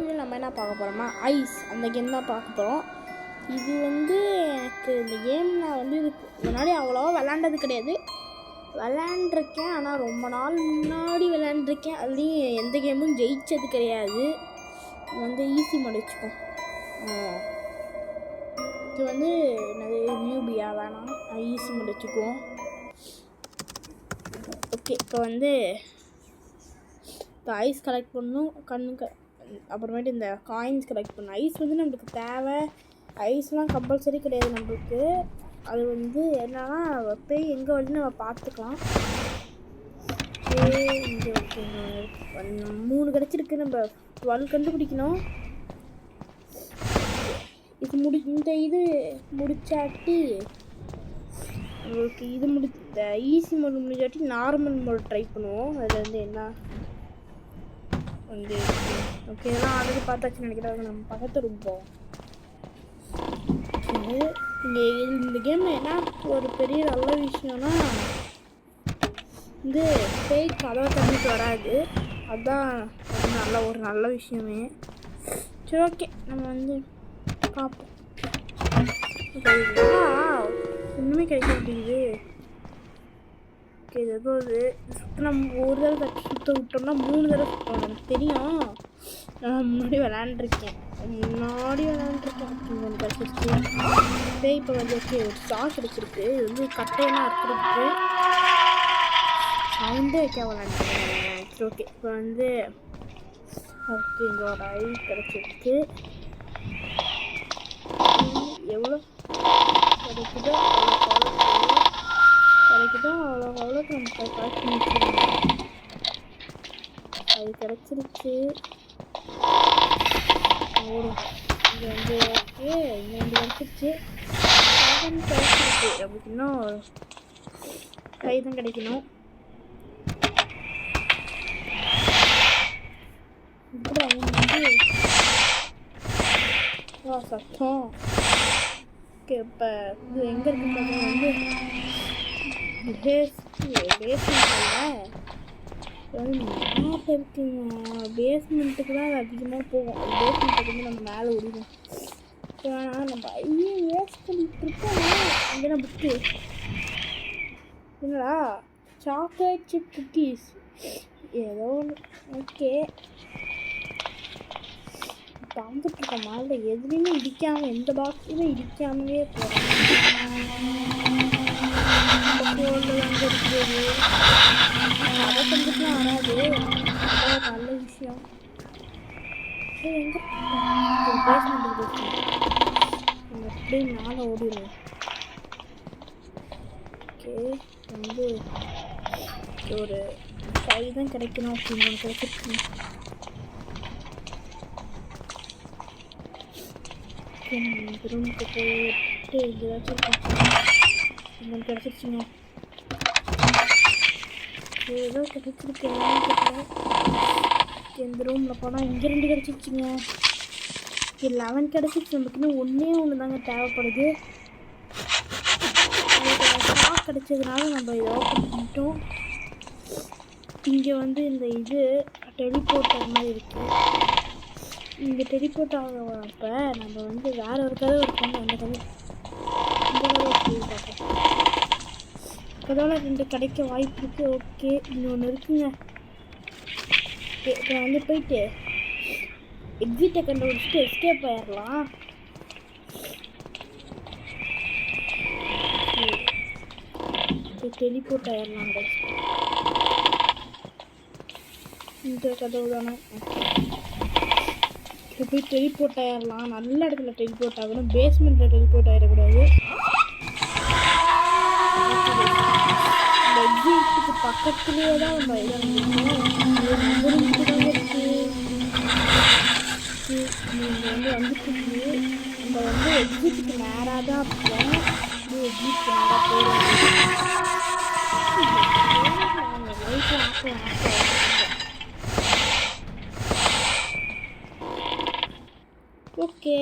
வீடியோவில் நம்ம என்ன பார்க்க போகிறோம்னா ஐஸ் அந்த கேம் தான் பார்க்க போகிறோம். இது வந்து எனக்கு இந்த கேம் நான் வந்து இதுக்கு முன்னாடி அவ்வளோவா விளாண்டது கிடையாது. விளாண்டுருக்கேன், ஆனால் ரொம்ப நாள் முன்னாடி விளாண்டுருக்கேன். அதுலேயும் எந்த கேமும் ஜெயித்தது கிடையாது. வந்து ஈஸி மோட் வச்சுக்கோம். இது வந்து நிறைய நியூபியா வேணாம், ஈஸி மோட் வச்சுக்குவோம். ஓகே, இப்போ வந்து இப்போ ஐஸ் கலெக்ட் பண்ணணும், அப்புறமேட்டு இந்த காயின்ஸ் கலெக்ட் பண்ணணும். ஐஸ் வந்து நம்மளுக்கு தேவை, ஐஸ்லாம் கம்பல்சரி கிடையாது நம்மளுக்கு. அது வந்து என்னன்னா போய் எங்கே வந்து நம்ம பார்த்துக்கலாம். இங்கே ஓகேங்க, 3 கிடச்சிருக்கு. நம்ம 12 கண்டுபிடிக்கணும். இது இந்த இது முடிச்சாட்டி உங்களுக்கு இது இந்த ஈஸி மோட் முடிஞ்சாட்டி நார்மல் மோட் ட்ரை பண்ணுவோம். அதில் வந்து என்ன வந்து ஓகே எல்லாம் ஆல்ரெடி பார்த்தாச்சுன்னு நினைக்கிறாங்க. நம்ம பக்கத்து ரூம் போவோம். இங்கே இந்த கேமில் என்ன ஒரு பெரிய நல்ல விஷயம்னா வந்து பேய் கதவை தண்ணிட்டு வராது. அதுதான் ஒரு நல்ல விஷயமே. சரி, ஓகே நம்ம வந்து பார்ப்போம். ஒன்றுமே கிடைக்க மாட்டேங்குது. ஓகே, இது ஏதோ நம்ம ஒரு தடவை சுற்ற விட்டோம்னா 3 தடவை சுற்றோம். எனக்கு தெரியும், நான் முன்னாடி விளாண்டுருக்கேன். ஒன்று கிடச்சிருச்சு. பேய் இப்போ வந்து ஓகே ஒரு ஸ்டாக் கிடச்சிருக்கு. இது வந்து கட்டையெல்லாம் இருக்கிறதுக்கு சவுண்டே வைக்க விளாண்டுருக்கேன். சரி, ஓகே இப்போ வந்து ஓகே இங்கே ஒரு ஐ கிடச்சிருக்கு. எவ்வளோ கிடைக்குதோ அவ்வளோக்கு நம்ம காசு முடிச்சிருக்கோம். அது கிடச்சிருச்சு. இது வந்து ஓகே, இங்கே வந்து கிடச்சிருச்சு. கிடச்சிருக்கு. நமக்கு இன்னும் கை தான் கிடைக்கணும். இப்படி வந்து சத்தம். ஓகே, இப்போ இது எங்கே இருக்குன்னு வந்து இருக்குங்க. பேஸ்மெண்ட்டுக்கு தான் அது அதிகமாக போகும். அது பேஸ்மெண்ட்டுக்கு வந்து நம்ம மேலே விடுவோம். ஆனால் நம்ம வேஸ்ட் பண்ணிட்டு இருக்கோம். அங்கே புக்கு என்னடா சாக்லேட் சிப் குக்கீஸ் ஏதோ ஒன்று. ஓகே, வந்துட்டுருக்க மேலே எதுலேயுமே இடிக்காமல், எந்த பாக்ஸுமே இடிக்காமலே போகிறோம். அங்கே இருக்குது. அதை செஞ்சுட்டுலாம் வராது. அதான் நல்ல விஷயம். எங்கே பேஸ்மெண்ட்டுக்கு நம்ம அப்படியே மேலே ஓடிடுவோம். ஓகே, வந்து ஒரு கை தான் கிடைக்கணும் அப்படின்னு கிடைச்சிருக்கு. ரூமுக்கு போயிட்டு ஏதாச்சும் கிடச்சிருச்சுங்க. ஏதோ கிடச்சிருக்கு. இந்த ரூமில் போனால் இங்கே 2 கிடச்சிருச்சுங்க. 11 கிடச்சிருச்சு. நமக்கு இன்னும் ஒன்று தாங்க தேவைப்படுது. ஸ்டாக் கிடச்சதுனால நம்ம இதை ஓப்பன் பண்ணிட்டோம். இங்கே வந்து இந்த இது டெலிபோர்ட்டர் மாதிரி இருக்குது. இங்கே டெலிபோர்ட் ஆகிறப்ப நம்ம வந்து வேற ஒரு கதவு இருக்காங்க. அந்த கதவு இந்த கதவு பார்ப்போம். கதவுல 2 கிடைக்க வாய்ப்பு இருக்குது. ஓகே, இன்னொன்று இருக்குங்க. ஓகே, இப்போ வந்து போயிட்டு எக்ஸிட்டை கண்டுபிடிச்சிட்டு எஸ்கேப் ஆயிடலாம். டெலிபோர்ட் ஆயிடலாம். இந்த கதவு தானே. இப்போ போய் டெலிபோர்ட் ஆயிடலாம். நல்ல இடத்துல டெலிபோர்ட் ஆகணும். பேஸ்மெண்ட்டில் டெலிபோர்ட் ஆகிடக்கூடாது. இந்த எக்ஸிட்டுக்கு பக்கத்துலேயே தான் நம்ம இதாக இருக்குது. நீங்கள் வந்து வந்துட்டு நம்ம வந்து எக்ஸிட்டுக்கு நேராக தான் இருப்போம். எக்ஸிட்டுக்கு நேராக போயிடும். Okay,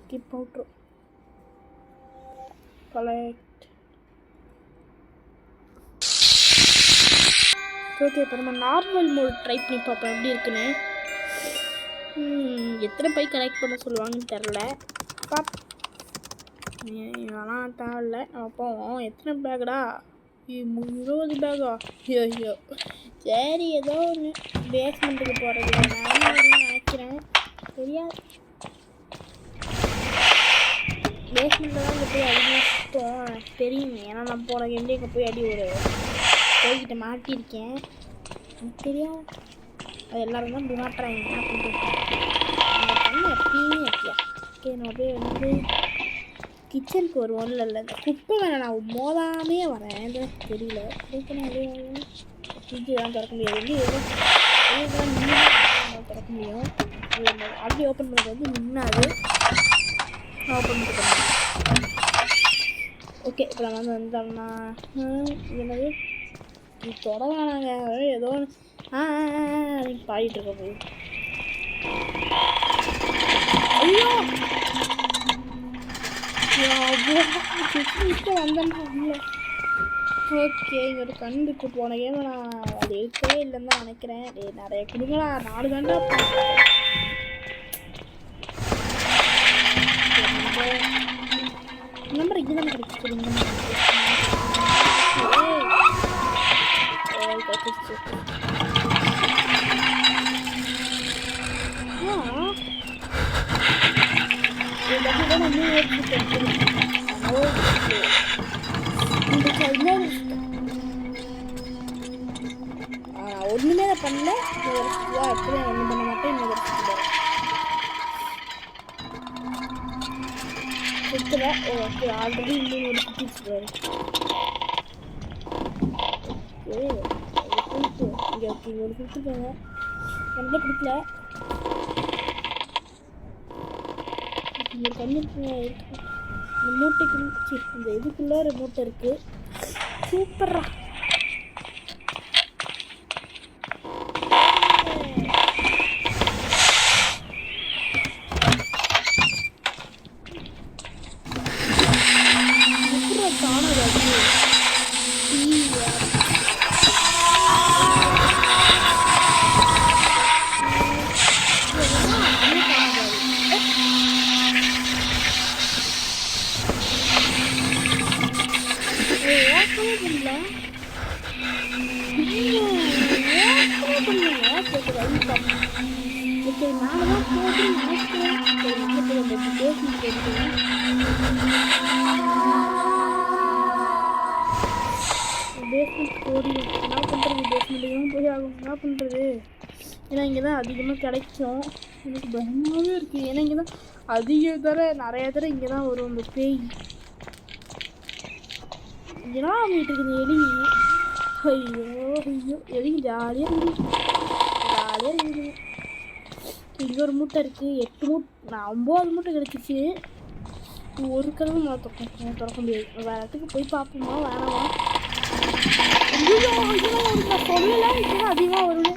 keep out collect okay, இப்போ நம்ம நார்மல் மோட் ட்ரை பண்ணி பார்ப்போம் எப்படி இருக்குன்னு. எத்தனை பை கலெக்ட் பண்ண சொல்லுவாங்கன்னு தெரில. இதெல்லாம் தேவையில்ல. நம்ம போவோம். எத்தனை பேக்கடா? 20 பேக்கா? ஐயோ, சரி ஏதோ ஒன்று பேஸ்மெண்ட்டுக்கு போகிறது நான் நினைக்கிறேன். தெரியாது, பேஸ்மெண்ட்டில் தான் இங்கே போய் அடி சுத்தம் தெரியுமே. ஏன்னா நான் போன கேம்லேயே இங்கே போய் அடி ஒரு போய்கிட்ட மாட்டியிருக்கேன். எனக்கு தெரியாது, அது எல்லோரும் தான் மாட்டுறாங்க அப்படின்னு அந்த தண்ணி எப்பயுமே எப்படியா. ஓகே, நம்ம போய் வந்து கிச்சனுக்கு வருவோம். இல்லை இந்த குப்பை வேலை நான் மோதாமே வரேன். தெரியல ஃப்ரிட்ஜு தான் திறக்க முடியாது. வந்து எதுவும் நின்று திறக்க முடியும். அப்படி ஓப்பன் பண்ணுறது வந்து நின்னாது ஓப்பன் பண்ணிட்டு. ஓகே, இப்போ நம்ம வந்து வந்தோம்னா என்னது இது தொடவானாங்க ஏதோ அப்படின்னு பாடிட்டு இருக்க போய். ஐயோ வந்தேன்னா இல்லை. ஓகே, இங்கே ஒரு கண்ணுக்கு போன கேம் நான் அது இருக்கவே இல்லைன்னு தான் நினைக்கிறேன். நிறைய கொடுங்களா, 4 கண்டா நம்பர் இங்கே தான் கிடைச்சிருங்க. ஒன்றுமே பண்ணல. அப்படியே ஒன்றும் பண்ண மாட்டேன். இன்னொரு சுற்றுல ஓகே, ஆல்ரெடி இன்னும் ஒரு சுற்றிச்சுருவாரு. ஓகே, இங்கே ஓகே இங்கே ஒரு கொடுத்துருக்காங்க. நல்லா கொடுக்கல. இங்கே கண்ணு இருக்கு. இந்த மூட்டைக்கு இந்த இதுக்குள்ளே ஒரு மூட்டை இருக்குது. சூப்பரா ஓகே, நான் தான் போதும் நினைக்கிறேன். பேஸ்மெண்ட் போடி என்ன பண்ணுறது? பேஸ்மெண்ட்டுக்கு போய் ஆகும். என்ன பண்ணுறது? ஏன்னா இங்கே தான் அதிகமாக கிடைக்கும். எனக்கு பயமாகவே இருக்குது. ஏன்னா இங்கே தான் அதிக தடவை நிறைய தடவை இங்கே தான் வரும் இந்த பேய். இதெல்லாம் வீட்டு இருக்குது எலி. ஐயோ ஐயோ, எலி ஜாலியாக இருக்குது. இங்கே ஒரு மூட்டை இருக்குது. 8 மூட்டை, நான் 9 மூட்டை கிடச்சிச்சு. ஒரு கதவு நான் திறக்க முடியாது. வேறு இடத்துக்கு போய் பார்ப்போமா வேணாமா? நான் சொல்லலை, இதெல்லாம் அதிகமாக வருது.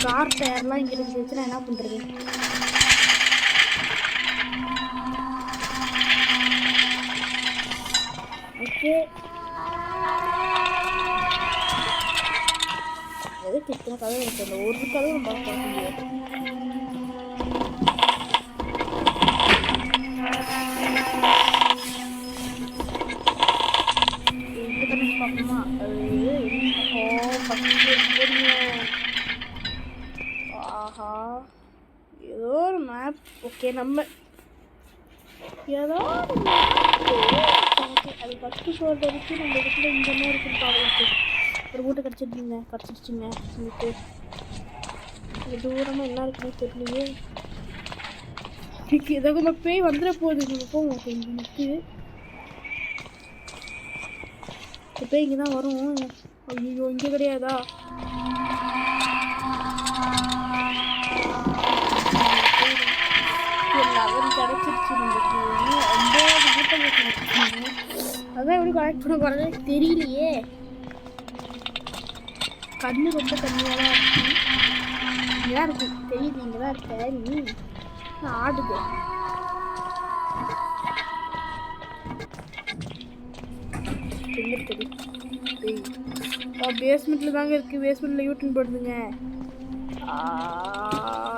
கார் டயர்லாம் இங்கே இருந்துச்சுன்னா என்ன பண்ணுறது? ஓகே, எதுக்கு இத்தனை கதவு இருக்கு? அந்த ஒரு கதவு நம்ம பார்க்க முடியாது. பார்ப்போமா? ஆஹா, ஏதோ ஒரு மேப். ஓகே, நம்ம ஏதோ ஒரு மேப். அது 10 போகிறது வரைக்கும் நம்ம இதுக்குள்ள இந்த மாதிரி இருக்குன்னு பார்க்கலாம். ஒரு மூட்டை கிடச்சிடுச்சுங்க உங்களுக்கு. இது தூரமாக என்ன இருக்குன்னு தெரியலையே. இதை நம்ம பேய் வந்துட போகுது. நம்ம போவோம் இங்கே. இப்போ இங்கே தான் வரும். ஐயோ, இங்கே கிடையாதா? எல்லாரும் கிடச்சிருச்சு நம்மளுக்கு. 9 மூட்டை கிடச்சிருச்சுங்க. அதான் எப்படி கலெக்ட் பண்ண போகிறது தெரியலையே. கண்ணு ரொம்ப கம்மியாக தான் இருக்கு. இங்கே தான் இருக்கு, தெரியுது. இங்கே தான் இருக்க நீ ஆடுது. தெரியும் பேஸ்மெண்ட்டில் தாங்க இருக்குது. பேஸ்மெண்ட்டில் யூட்டன் போடுதுங்க.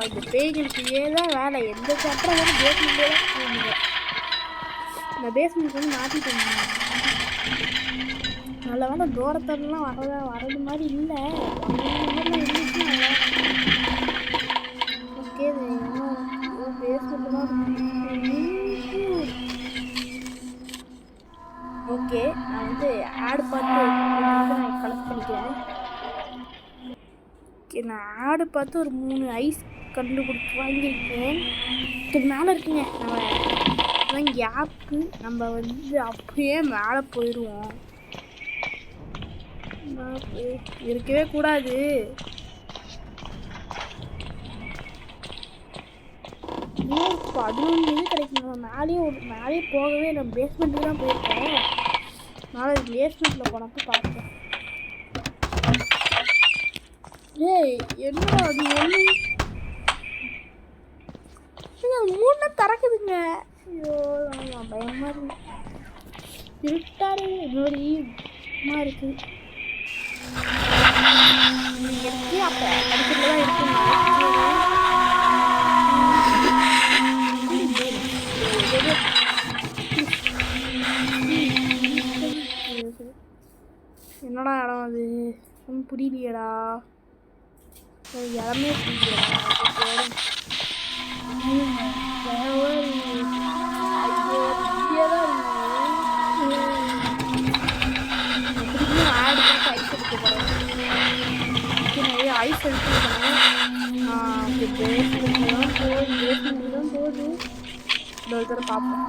இந்த பேய்களுக்கு ஏதான் வேலை, எந்த சாப்பிட்றா வந்து பேஸ்மெண்ட்லேயே தான் போகுதுங்க. இந்த பேஸ்மெண்ட் வந்து மாற்றிட்டோங்க. நல்ல வேலை தூரத்தெல்லாம் வர்றது மாதிரி இல்லை. ஓகே, பேஸ்மெண்ட் தான் ஓகே. நான் வந்து ஆடு பார்த்து நான் கலெக்ட் பண்ணிக்கிறேன். ஓகே, நான் ஆடு பார்த்து ஒரு 3 ஐஸ் கண்டுபிடிச்சி வாங்கியிருக்கேன். இது மேலே இருக்குங்க. நம்ம கேப்பு நம்ம வந்து அப்படியே மேலே போயிடுவோம். இருக்கவே கூடாது. இன்னும் 11 இது கிடைக்கும். மேலேயே போகவே நம்ம பேஸ்மெண்ட்டுக்கு தான் போயிருக்கோம். நாளை பேஸ்மெண்ட்டில் போனப்போ பார்த்தேன். ஏய், என்னடா அது ஒன்று 3 திறக்குதுங்க. ஐயோ, பயமாக இருக்கு. இருட்டாரு இன்னொரு இருக்கு. அப்போ படிச்சுட்டு தான் இருக்குங்க. என்னடா இடம் அது ஒன்றும் புரியலையடா. இடமே புரியலடா. ஐஸ் எடுத்துருக்கேன். பேஸ்மெண்ட் தான் போகுது. இன்னொரு தடவை பார்ப்போம்.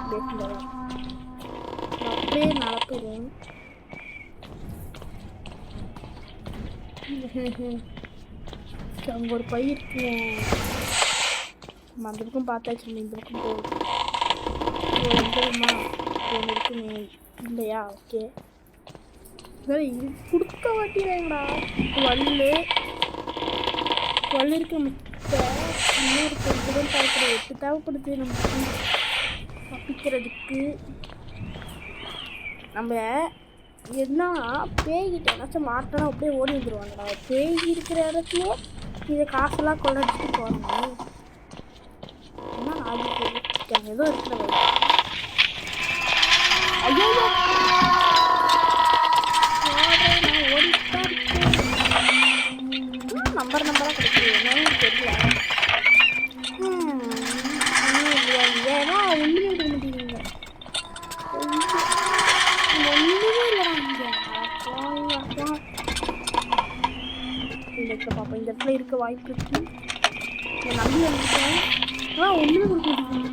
பேஸ்மெண்ட் தான் அப்படியே நடப்புறேன். அங்கே ஒரு பை இருக்குங்க. அந்த பக்கம் பார்த்தாச்சு. இந்த பக்கம் போகுது. ஒன்று இருக்குங்க இல்லையா? ஓகே, இது கொடுக்க மாட்டேங்கிறாங்கடா. வல் இருக்க முட்டை இன்னொரு கொஞ்சம் பார்க்குற 8 தேவைப்படுது நமக்கு தப்பிக்கிறதுக்கு. நம்ம என்ன பேய்கிட்ட ஏதாச்சும் மாட்டோம் அப்படியே ஓடி வந்துடுவாங்கடா. பேய் இருக்கிற இடத்துல இதை காசெல்லாம் கொள்ளடிச்சுட்டு போகணும். என்ன ஆகிட்டு ஏதோ இருக்கிற ஐயோ நம்பராக கிடைக்குது. என்னன்னு தெரியல. ஏன்னா ஒன்றுமே எடுக்க மாட்டேங்கிறீங்க. ஒன்றுமே இல்லைடா. பாப்பா இந்த இடத்துல இருக்க வாய்ப்பு இருக்கு. நம்பி வந்துட்டேன். ஒன்றுமே கொடுக்க மாட்டேங்க.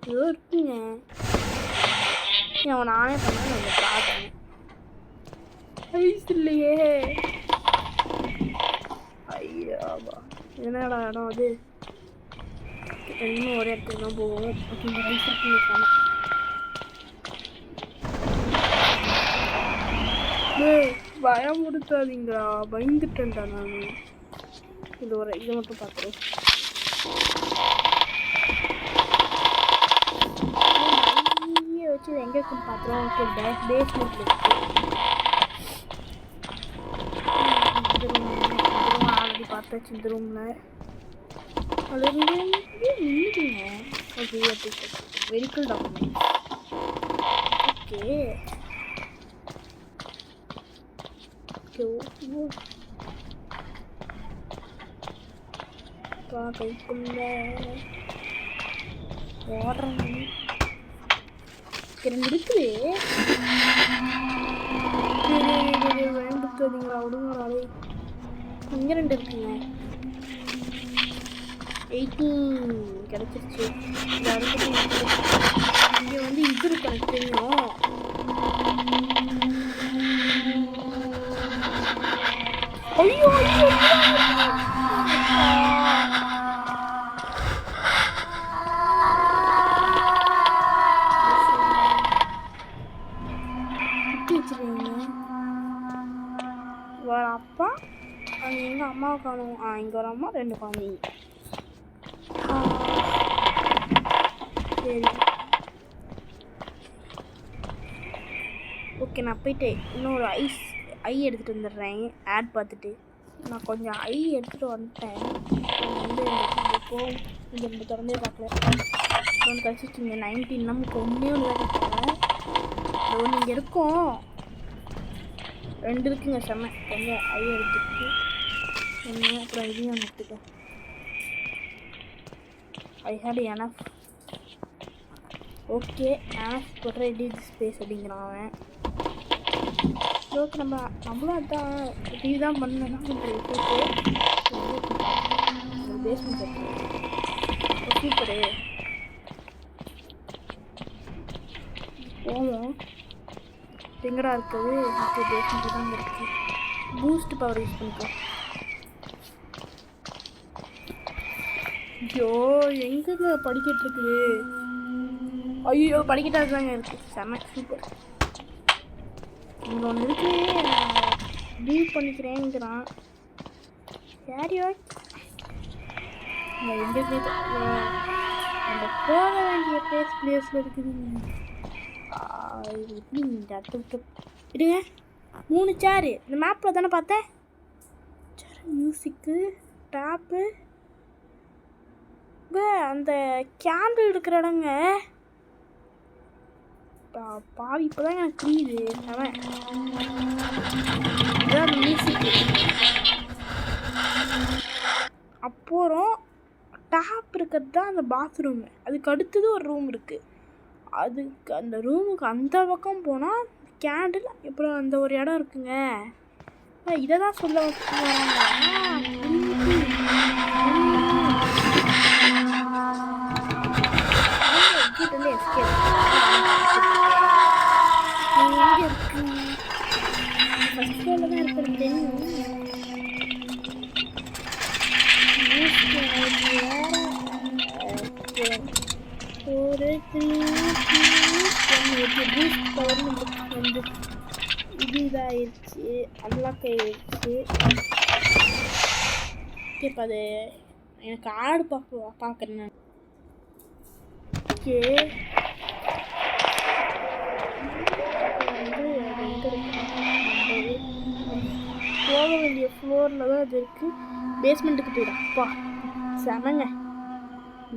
ஏதோ இருக்குங்க. அவன் நானே பண்ண பார்த்தேன். ஐஸ் இல்லையே. ஐயாவா, என்னடா இடம் அது? இன்னும் ஒரே இடத்துல தான் போவோம். ஓகே, இந்த ஐஸ் இருக்குங்க. பயம் கொடுத்தாதீங்களா, பயந்துட்டேன்டா நான். இதை மட்டும் பார்க்குறேன். வச்சு எங்கே இருக்குன்னு பார்க்குறோம். ஓகே, பேஸ்மெண்ட்ல இருக்கு. ஆல்ரெடி பார்த்தாச்சு இந்த ரூமில். அதுலேருந்து நின்றுடுங்க. Okay, vehicle document. ஓகே கைக்குள்ள ஓடுறேன். 2 இருக்குது. பயன்படுத்தாதீங்களா, விடுங்களாலே. இங்கே 2 இருக்குங்க. 18 கிடச்சிருச்சு. இந்த அடுத்து இங்கே வந்து இது இருக்கு, எனக்கு தெரியும். ஐயோ ஒரு அப்பா அங்கே எங்கள் அம்மாவை காணும். இங்கே ஒரு அம்மா 2 குழந்தைங்க. சரி ஓகே, நான் போயிட்டு இன்னொரு ஐ எடுத்துகிட்டு வந்துடுறேன். ஆட் பார்த்துட்டு நான் கொஞ்சம் ஐ எடுத்துகிட்டு வந்துட்டேன். வந்து போகும் இங்கே 2 திறந்தே பார்க்கல. ஒன்று கழிச்சிச்சிங்க 19. நமக்கு ஒன்றே ஒன்று தான் கேட்குறேன். ஒன்று இங்கே இருக்கும், 2 இருக்குங்க. செம்ம கொஞ்சம் ஐ எடுத்துக்கிட்டு ஒன்று அப்புறம் இதையும் ஒன்று எடுத்துக்க. ஐ ஹேட் எனஃப். ஓகே எனஃப் போடுற எடிட் ஸ்பேஸ் அப்படிங்கிறான் அவன். ஓகே நம்மளும் அதான் டிவி தான் பண்ணலாம். பேஸ்மெண்ட் சூப்பரு போவோம். எங்கடா இருக்குது? பேஸ்மெண்ட் தான் இருக்குது. பூஸ்ட் பவர் யூஸ் பண்ணிக்கோ. ஐயோ எங்கங்க படிக்கிட்டு இருக்குது? ஐயோ படிக்கிட்டாது தாங்க இருக்குது. செம்ம சூப்பர். இங்கே ஒன்று இருக்கு, டீல் பண்ணிக்கிறேங்கிறான். சரி ஓகே, எங்கே நம்ம போக வேண்டிய பிளேஸில் இருக்குதுங்க. எப்படி இந்த இடத்த விட்டு இருங்க. 3 சேரு இந்த மேப்பில் தானே பார்த்தேன். சேர் மியூசிக்கு டேப்பு அந்த கேண்டில் இருக்கிற இடங்க. பாவி இப்போதான் எனக்கு புரியுது. அவன் மியூசிக்கு அப்புறம் டேப் இருக்கிறது தான் அந்த பாத்ரூமு. அதுக்கு அடுத்தது ஒரு ரூம் இருக்குது. அதுக்கு அந்த ரூமுக்கு அந்த பக்கம் போனால் கேண்டில் அப்புறம் அந்த ஒரு இடம் இருக்குங்க. இதை தான் சொல்ல ஒரு வந்து இது இதாகிடுச்சு, அன்லாக் ஆகிடுச்சு. இப்போ அது எனக்கு ஆடு பார்க்குறேன். ஓகே போக வேண்டிய ஃப்ளோரில் தான் அது இருக்குது. பேஸ்மெண்ட்டுக்கு போயிடும். அப்பா செமங்க,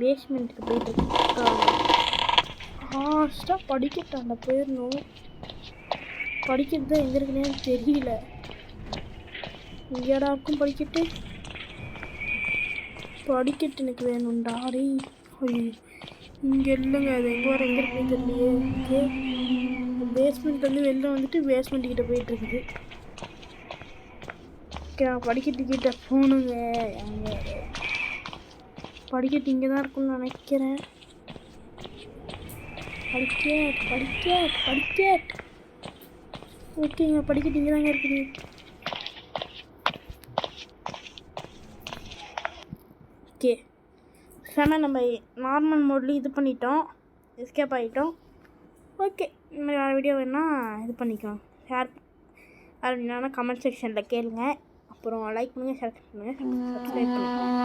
பேஸ்மெண்ட்டுக்கு போயிட்டு ஃபாஸ்ட்டாக படிக்கட்டாண்ட போயிடணும். படிக்கிறது தான் எங்கே இருக்குன்னு தெரியல. இங்கேடா இருக்கும் படிக்கட்டு? படிக்கட்டு எனக்கு வேணும்டா. டே இங்கே இல்லைங்க, அது எங்கே வர எங்கே இருக்குன்னு தெரியலையே. ஓகே பேஸ்மெண்ட் வந்து வெளில வந்துட்டு பேஸ்மெண்ட்டுக்கிட்ட போயிட்டுருக்குது. ஓகே நான் படிக்கட்டுக்கிட்ட போகணுங்க. அங்கே படிக்கட்டு இங்கே தான் இருக்குன்னு நினைக்கிறேன். படிக்கட் ஓகேங்க, படிக்கட்டு இங்கே தாங்க இருக்குது. ஓகே ஆனால் நம்ம நார்மல் மோட்லேயும் இது பண்ணிட்டோம், எஸ்கேப் ஆகிட்டோம். ஓகே இந்த மாதிரி வீடியோ வேணால் இது பண்ணிக்கோங்க, ஷேர் அப்படின்னா கமெண்ட் செக்ஷனில் கேளுங்க. அப்புறம் லைக் பண்ணுங்கள், ஷேர் பண்ணுங்கள், சப்ஸ்கிரைப் பண்ணுங்கள்.